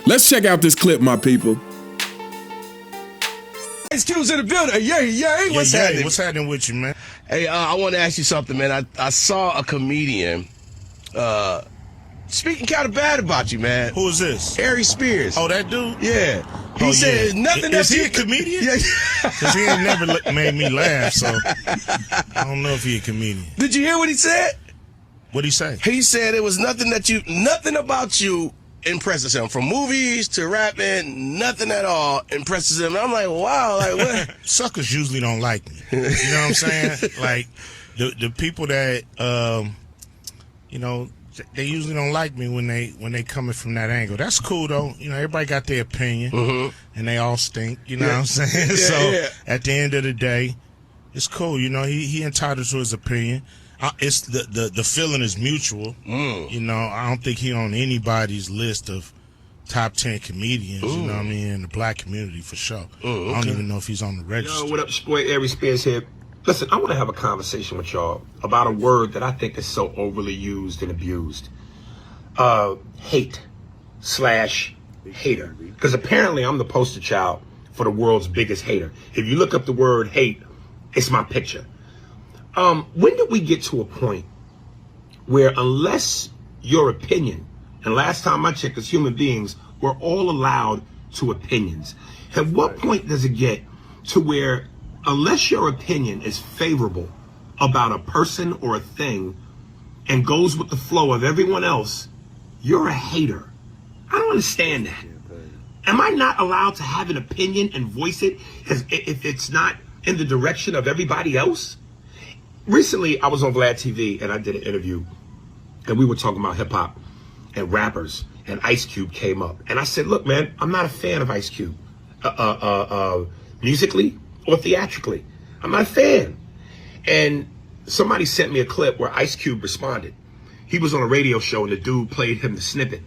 Let's check out this clip, my people. Ice Cube's in the building. Yeah. What's happening? What's happening with you, man? Hey, I want to ask you something, man. I saw a comedian speaking kind of bad about you, man. Who is this? Aries Spears. Oh, that dude? Yeah. He said nothing. Is he a comedian? Yeah. Because he ain't never made me laugh, so I don't know if he a comedian. Did you hear what he said? What'd he say? He said it was nothing about you impresses him. From movies to rapping, nothing at all impresses him. And I'm like, wow, like what? Suckers usually don't like me. You know what I'm saying? Like the people that they usually don't like me when they coming from that angle. That's cool though. You know, everybody got their opinion, and they all stink. You know what I'm saying? At the end of the day, it's cool. You know, he entitled to his opinion. It's the feeling is mutual. You know, I don't think he on anybody's list of top 10 comedians. You know what I mean, in the black community for sure. Okay. I don't even know if he's on the register. Yo, what up, boy? Aries Spears here. Listen, I want to have a conversation with y'all about a word that I think is so overly used and abused. Hate/hater. Because apparently I'm the poster child for the world's biggest hater. If you look up the word hate, it's my picture. When did we get to a point where unless your opinion, and last time I checked as human beings, we're all allowed to opinions. At what point does it get to where unless your opinion is favorable about a person or a thing and goes with the flow of everyone else, you're a hater? I don't understand that. Am I not allowed to have an opinion and voice it if it's not in the direction of everybody else? Recently, I was on Vlad TV and I did an interview and we were talking about hip hop and rappers, and Ice Cube came up. And I said, look, man, I'm not a fan of Ice Cube, musically or theatrically. I'm not a fan. And somebody sent me a clip where Ice Cube responded. He was on a radio show and the dude played him the snippet.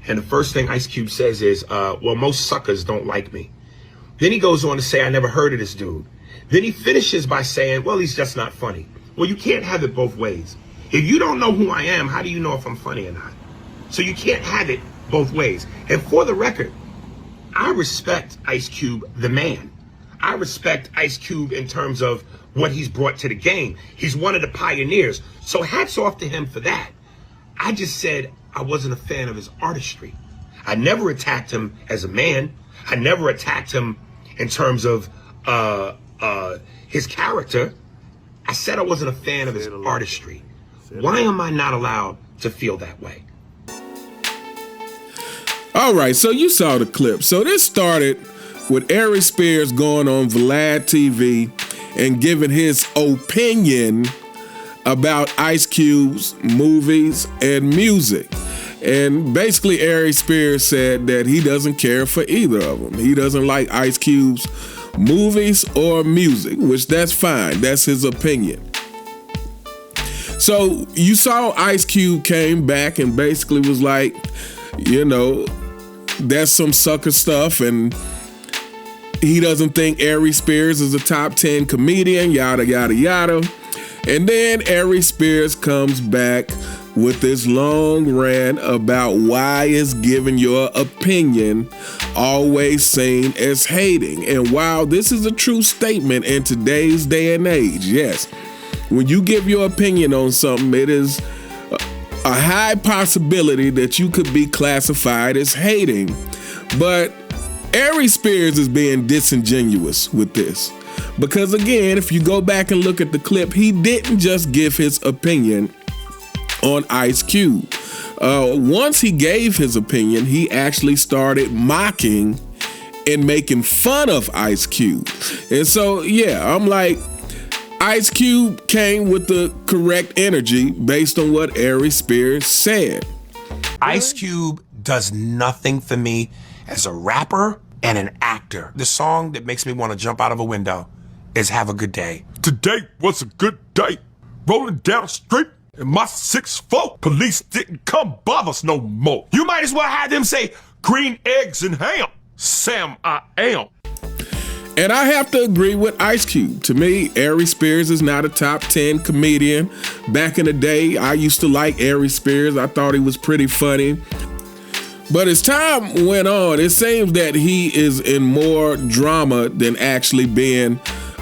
And the first thing Ice Cube says is, well, most suckers don't like me. Then he goes on to say, I never heard of this dude. Then he finishes by saying, well, he's just not funny. Well, you can't have it both ways. If you don't know who I am, how do you know if I'm funny or not? So you can't have it both ways. And for the record, I respect Ice Cube, the man. I respect Ice Cube in terms of what he's brought to the game. He's one of the pioneers. So hats off to him for that. I just said I wasn't a fan of his artistry. I never attacked him as a man. I never attacked him in terms of his character. I said I wasn't a fan of his artistry. Why am I not allowed to feel that way? All right, so you saw the clip. So this started with Aries Spears going on Vlad TV and giving his opinion about Ice Cube's movies and music. And basically Aries Spears said that he doesn't care for either of them. He doesn't like Ice Cube's movies or music, which that's fine. That's his opinion. So you saw Ice Cube came back and basically was like, you know, that's some sucker stuff, and he doesn't think Aries Spears is a top 10 comedian, yada, yada, yada. And then Aries Spears comes back with this long rant about why is giving your opinion always seen as hating. And while this is a true statement in today's day and age, yes, when you give your opinion on something, it is a high possibility that you could be classified as hating. But Aries Spears is being disingenuous with this. Because again, if you go back and look at the clip, he didn't just give his opinion on Ice Cube. Once he gave his opinion, he actually started mocking and making fun of Ice Cube. And so, yeah, I'm like, Ice Cube came with the correct energy based on what Aries Spears said. Ice Cube does nothing for me as a rapper and an actor. The song that makes me want to jump out of a window is Have a Good Day. Today was a good day. Rolling down the street in my 6'4". Police didn't come bother us no more. You might as well have them say green eggs and ham. Sam, I am. And I have to agree with Ice Cube. To me, Aries Spears is not a top 10 comedian. Back in the day, I used to like Aries Spears. I thought he was pretty funny. But as time went on, it seems that he is in more drama than actually being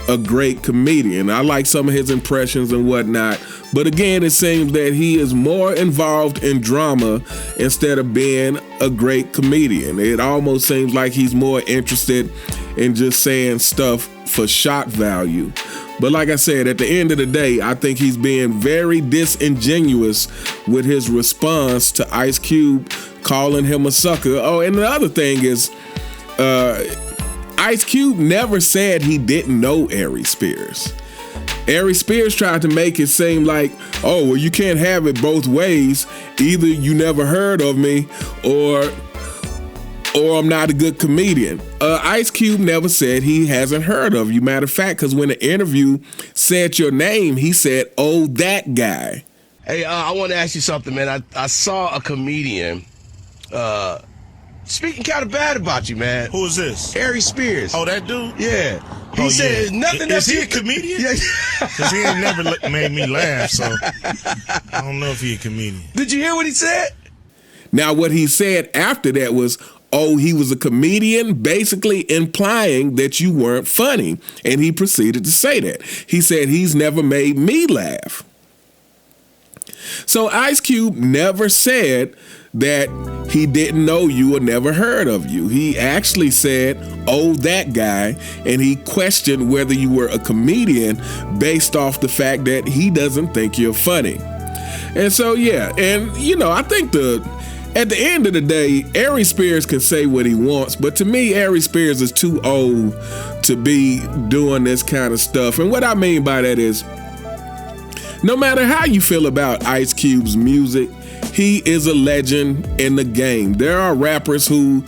a great comedian. I like some of his impressions and whatnot, but again, it seems that he is more involved in drama instead of being a great comedian. It almost seems like he's more interested in just saying stuff for shock value. But like I said, at the end of the day, I think he's being very disingenuous with his response to Ice Cube calling him a sucker. Oh, and the other thing is, Ice Cube never said he didn't know Aries Spears. Aries Spears tried to make it seem like, oh, well, you can't have it both ways. Either you never heard of me or I'm not a good comedian. Ice Cube never said he hasn't heard of you. Matter of fact, because when the interview said your name, he said, oh, that guy. Hey, I want to ask you something, man. I saw a comedian speaking kind of bad about you, man. Who is this? Aries Spears. Oh, that dude? Yeah. He said nothing. Is he a comedian? Yeah. Because he ain't never made me laugh, so I don't know if he a comedian. Did you hear what he said? Now, what he said after that was, oh, he was a comedian, basically implying that you weren't funny. And he proceeded to say that. He said he's never made me laugh. So Ice Cube never said that he didn't know you or never heard of you. He actually said, oh, that guy, and he questioned whether you were a comedian based off the fact that he doesn't think you're funny. And so, yeah, and, you know, I think at the end of the day, Aries Spears can say what he wants, but to me, Aries Spears is too old to be doing this kind of stuff. And what I mean by that is, no matter how you feel about Ice Cube's music, he is a legend in the game. There are rappers who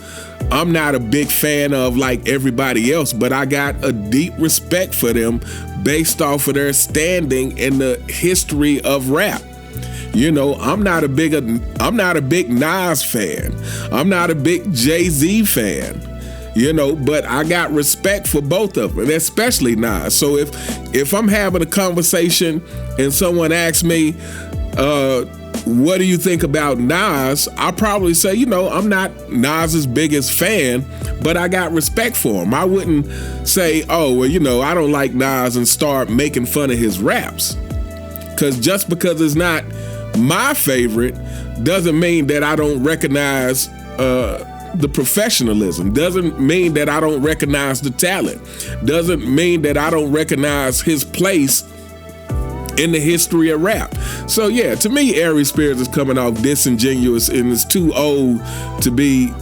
I'm not a big fan of like everybody else, but I got a deep respect for them based off of their standing in the history of rap. You know, I'm not a big Nas fan. I'm not a big Jay-Z fan. You know, but I got respect for both of them, especially Nas. So if I'm having a conversation and someone asks me, what do you think about Nas? I'll probably say, you know, I'm not Nas's biggest fan, but I got respect for him. I wouldn't say, oh, well, you know, I don't like Nas and start making fun of his raps. Because just because it's not my favorite doesn't mean that I don't recognize the professionalism, doesn't mean that I don't recognize the talent, doesn't mean that I don't recognize his place in the history of rap. So yeah, to me, Aries Spears is coming off disingenuous and is too old to be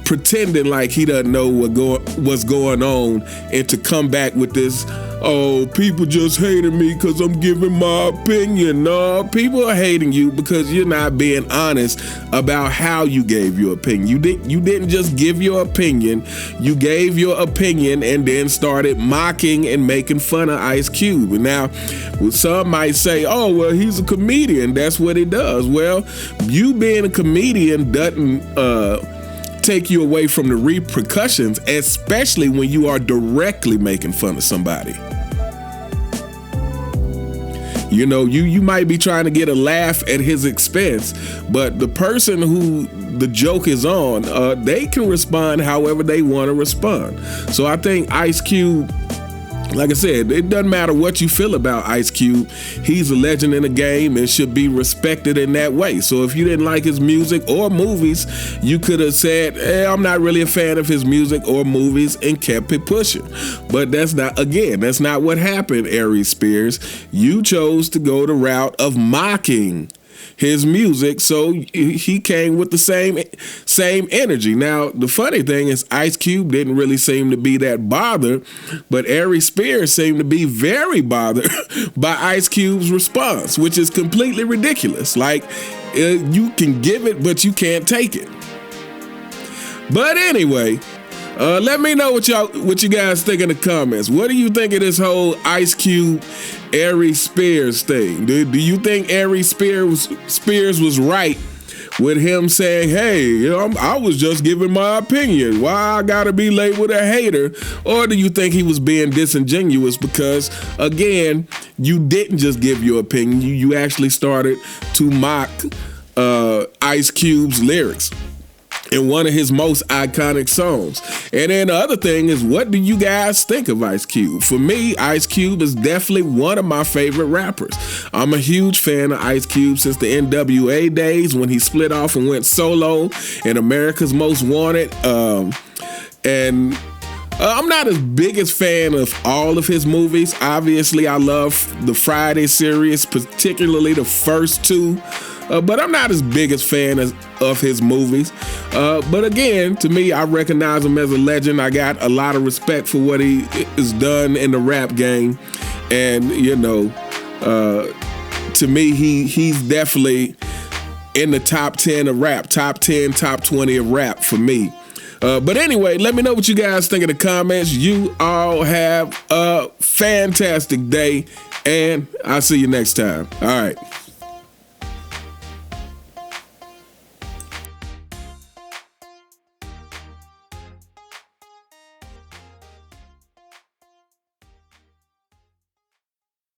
pretending like he doesn't know what's going on and to come back with this, oh, people just hating me because I'm giving my opinion. No, people are hating you because you're not being honest about how you gave your opinion. You didn't just give your opinion. You gave your opinion and then started mocking and making fun of Ice Cube. And now some might say, oh, well, he's a comedian. That's what he does. Well, you being a comedian doesn't take you away from the repercussions, especially when you are directly making fun of somebody. You know, you might be trying to get a laugh at his expense, but the person who the joke is on, they can respond however they want to respond. So I think Ice Cube, like I said, it doesn't matter what you feel about Ice Cube. He's a legend in the game and should be respected in that way. So if you didn't like his music or movies, you could have said, hey, I'm not really a fan of his music or movies and kept it pushing. But that's not what happened, Aries Spears. You chose to go the route of mocking his music, so he came with the same energy. Now, the funny thing is Ice Cube didn't really seem to be that bothered, but Aries Spears seemed to be very bothered by Ice Cube's response, which is completely ridiculous. Like, you can give it, but you can't take it. But anyway, let me know what you guys think in the comments. What do you think of this whole Ice Cube Aries Spears thing? Do you think Aries Spears was right with him saying, hey, I was just giving my opinion. Why I gotta be labeled a hater? Or do you think he was being disingenuous because, again, you didn't just give your opinion. You actually started to mock Ice Cube's lyrics in one of his most iconic songs. And then the other thing is, what do you guys think of Ice Cube? For me, Ice Cube is definitely one of my favorite rappers. I'm a huge fan of Ice Cube since the NWA days when he split off and went solo in America's Most Wanted. I'm not as biggest fan of all of his movies. Obviously, I love the Friday series, particularly the first two. But I'm not as biggest fan of his movies. But again, to me, I recognize him as a legend. I got a lot of respect for what he has done in the rap game. And, you know, to me, he's definitely in the top 10 of rap, top 10, top 20 of rap for me. But anyway, let me know what you guys think in the comments. You all have a fantastic day, and I'll see you next time. All right.